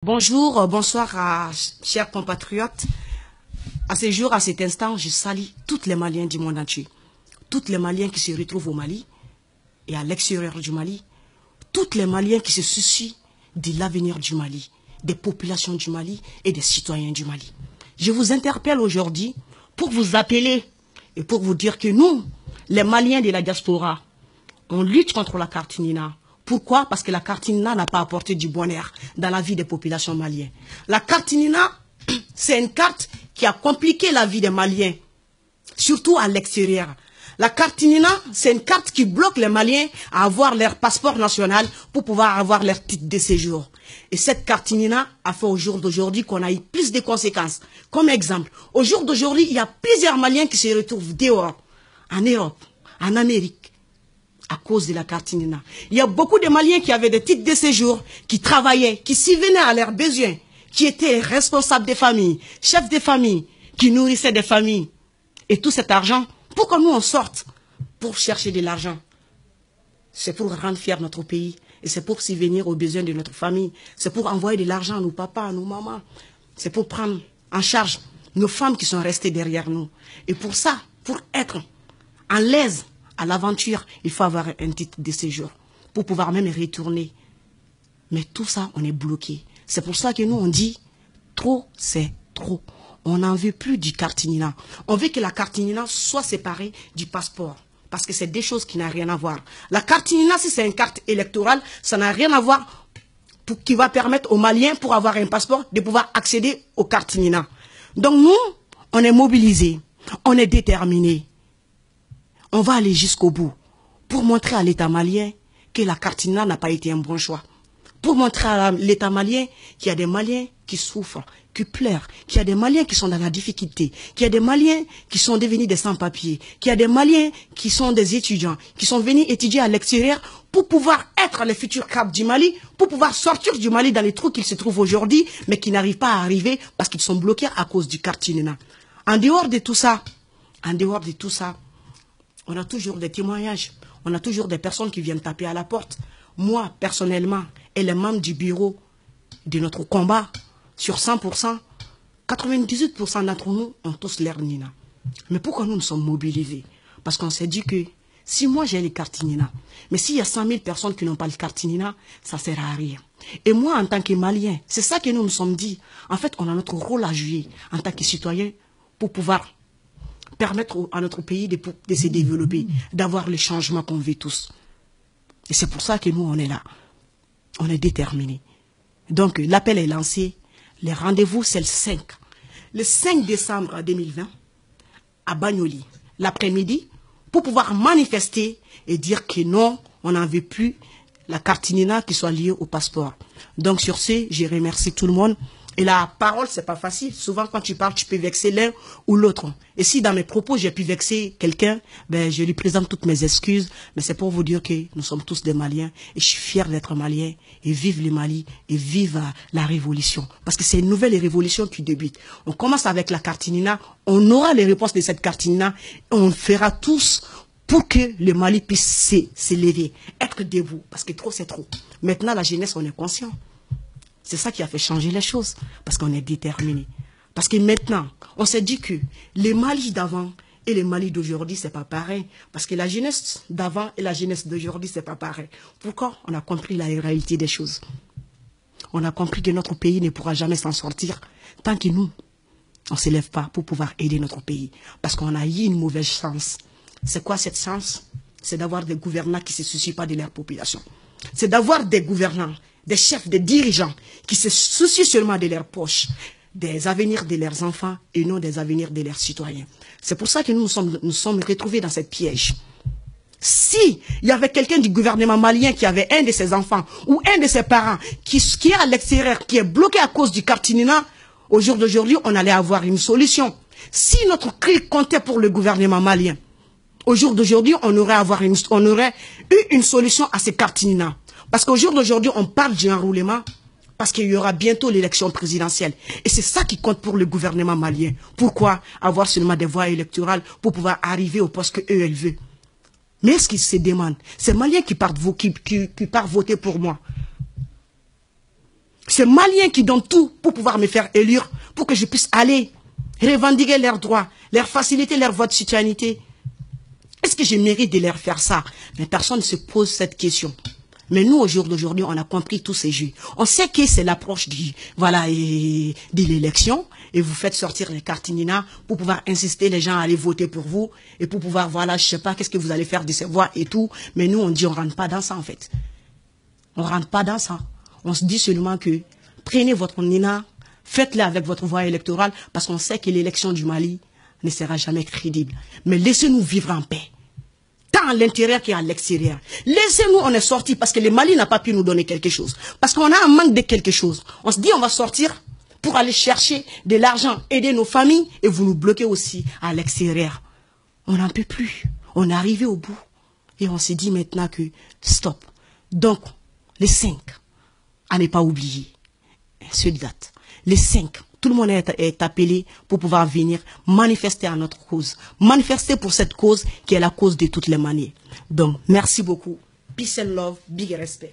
Bonjour, bonsoir à chers compatriotes. À ce jour, à cet instant, je salue tous les Maliens du monde entier. Tous les Maliens qui se retrouvent au Mali et à l'extérieur du Mali. Tous les Maliens qui se soucient de l'avenir du Mali, des populations du Mali et des citoyens du Mali. Je vous interpelle aujourd'hui pour vous appeler et pour vous dire que nous, les Maliens de la diaspora, on lutte contre la cartinina. Pourquoi? Parce que la cartinina n'a pas apporté du bonheur dans la vie des populations maliennes. La cartinina, c'est une carte qui a compliqué la vie des Maliens, surtout à l'extérieur. La cartinina, c'est une carte qui bloque les Maliens à avoir leur passeport national pour pouvoir avoir leur titre de séjour. Et cette cartinina a fait au jour d'aujourd'hui qu'on a eu plus de conséquences. Comme exemple, au jour d'aujourd'hui, il y a plusieurs Maliens qui se retrouvent dehors, en Europe, en Amérique, à cause de la cartinina. Il y a beaucoup de Maliens qui avaient des titres de séjour, qui travaillaient, qui subvenaient à leurs besoins, qui étaient responsables des familles, chefs de famille, qui nourrissaient des familles. Et tout cet argent, pourquoi nous on sorte pour chercher de l'argent? C'est pour rendre fier notre pays. Et c'est pour subvenir aux besoins de notre famille. C'est pour envoyer de l'argent à nos papas, à nos mamans. C'est pour prendre en charge nos femmes qui sont restées derrière nous. Et pour ça, pour être en l'aise à l'aventure, il faut avoir un titre de séjour pour pouvoir même retourner. Mais tout ça, on est bloqué. C'est pour ça que nous, on dit, trop, c'est trop. On n'en veut plus du cartinina. On veut que la cartinina soit séparée du passeport. Parce que c'est des choses qui n'ont rien à voir. La cartinina, si c'est une carte électorale, ça n'a rien à voir qui va permettre aux Maliens, pour avoir un passeport, de pouvoir accéder au cartinina. Donc nous, on est mobilisés, on est déterminés. On va aller jusqu'au bout pour montrer à l'État malien que la cartinina n'a pas été un bon choix. Pour montrer à l'État malien qu'il y a des Maliens qui souffrent, qui pleurent, qu'il y a des Maliens qui sont dans la difficulté, qu'il y a des Maliens qui sont devenus des sans-papiers, qu'il y a des Maliens qui sont des étudiants, qui sont venus étudier à l'extérieur pour pouvoir être les futurs caps du Mali, pour pouvoir sortir du Mali dans les trous qu'ils se trouvent aujourd'hui, mais qui n'arrivent pas à arriver parce qu'ils sont bloqués à cause du cartinina. En dehors de tout ça, on a toujours des témoignages, on a toujours des personnes qui viennent taper à la porte. Moi, personnellement, et les membres du bureau de notre combat, sur 100%, 98% d'entre nous ont tous l'air Nina. Mais pourquoi nous sommes mobilisés? Parce qu'on s'est dit que si moi j'ai les cartinina, mais s'il y a 100 000 personnes qui n'ont pas le cartinina, ça ne sert à rien. Et moi, en tant que Malien, c'est ça que nous nous sommes dit. En fait, on a notre rôle à jouer en tant que citoyen pour pouvoir permettre à notre pays de se développer, d'avoir le changement qu'on veut tous. Et c'est pour ça que nous, on est là. On est déterminés. Donc, l'appel est lancé. Les rendez-vous, c'est le 5. Le 5 décembre 2020, à Bagnoli, l'après-midi, pour pouvoir manifester et dire que non, on n'en veut plus la cartinina qui soit liée au passeport. Donc, sur ce, je remercie tout le monde. Et la parole, c'est pas facile. Souvent, quand tu parles, tu peux vexer l'un ou l'autre. Et si dans mes propos, j'ai pu vexer quelqu'un, ben, je lui présente toutes mes excuses. Mais c'est pour vous dire que nous sommes tous des Maliens. Et je suis fier d'être Malien. Et vive le Mali. Et vive la révolution. Parce que c'est une nouvelle révolution qui débute. On commence avec la cartinina. On aura les réponses de cette cartinina. Et on fera tous pour que le Mali puisse s'élever. Être debout. Parce que trop, c'est trop. Maintenant, la jeunesse, on est conscient. C'est ça qui a fait changer les choses, parce qu'on est déterminé. Parce que maintenant, on s'est dit que les Mali d'avant et les Mali d'aujourd'hui, c'est pas pareil. Parce que la jeunesse d'avant et la jeunesse d'aujourd'hui, c'est pas pareil. Pourquoi? On a compris la réalité des choses. On a compris que notre pays ne pourra jamais s'en sortir tant que nous, on ne s'élève pas pour pouvoir aider notre pays. Parce qu'on a eu une mauvaise chance. C'est quoi cette chance? C'est d'avoir des gouvernants qui ne se soucient pas de leur population. C'est d'avoir des gouvernants, des chefs, des dirigeants qui se soucient seulement de leurs poches, des avenirs de leurs enfants et non des avenirs de leurs citoyens. C'est pour ça que nous sommes retrouvés dans cette piège. Si il y avait quelqu'un du gouvernement malien qui avait un de ses enfants ou un de ses parents qui est à l'extérieur, qui est bloqué à cause du cartinina, au jour d'aujourd'hui, on allait avoir une solution. Si notre cri comptait pour le gouvernement malien, au jour d'aujourd'hui, on aurait eu une solution à ces cartinina. Parce qu'au jour d'aujourd'hui, on parle du enroulement parce qu'il y aura bientôt l'élection présidentielle. Et c'est ça qui compte pour le gouvernement malien. Pourquoi avoir seulement des voix électorales pour pouvoir arriver au poste qu'eux, elles veulent? Mais est-ce qu'ils se demandent? C'est Maliens qui partent voter pour moi. ces Maliens qui donnent tout pour pouvoir me faire élire, pour que je puisse aller revendiquer leurs droits, leur faciliter leur voie de citoyenneté. Est-ce que je mérite de leur faire ça? Mais personne ne se pose cette question. Mais nous, au jour d'aujourd'hui, on a compris tous ces jeux. On sait que c'est l'approche de l'élection, et vous faites sortir les cartes Nina pour pouvoir insister les gens à aller voter pour vous, et pour pouvoir, voilà, je sais pas, qu'est-ce que vous allez faire de ces voix et tout. Mais nous, on dit, on rentre pas dans ça, en fait. On rentre pas dans ça. On se dit seulement que prenez votre Nina, faites-le avec votre voix électorale, parce qu'on sait que l'élection du Mali ne sera jamais crédible. Mais laissez-nous vivre en paix. Tant à l'intérieur qu'à l'extérieur. Laissez-nous, on est sortis parce que le Mali n'a pas pu nous donner quelque chose. Parce qu'on a un manque de quelque chose. On se dit, on va sortir pour aller chercher de l'argent, aider nos familles, et vous nous bloquez aussi à l'extérieur. On n'en peut plus. On est arrivé au bout. Et on s'est dit maintenant que stop. Donc, les 5, à ne pas oublier, cette date, les 5, tout le monde est appelé pour pouvoir venir manifester à notre cause. Manifester pour cette cause qui est la cause de toutes les manières. Donc, merci beaucoup. Peace and love, big respect.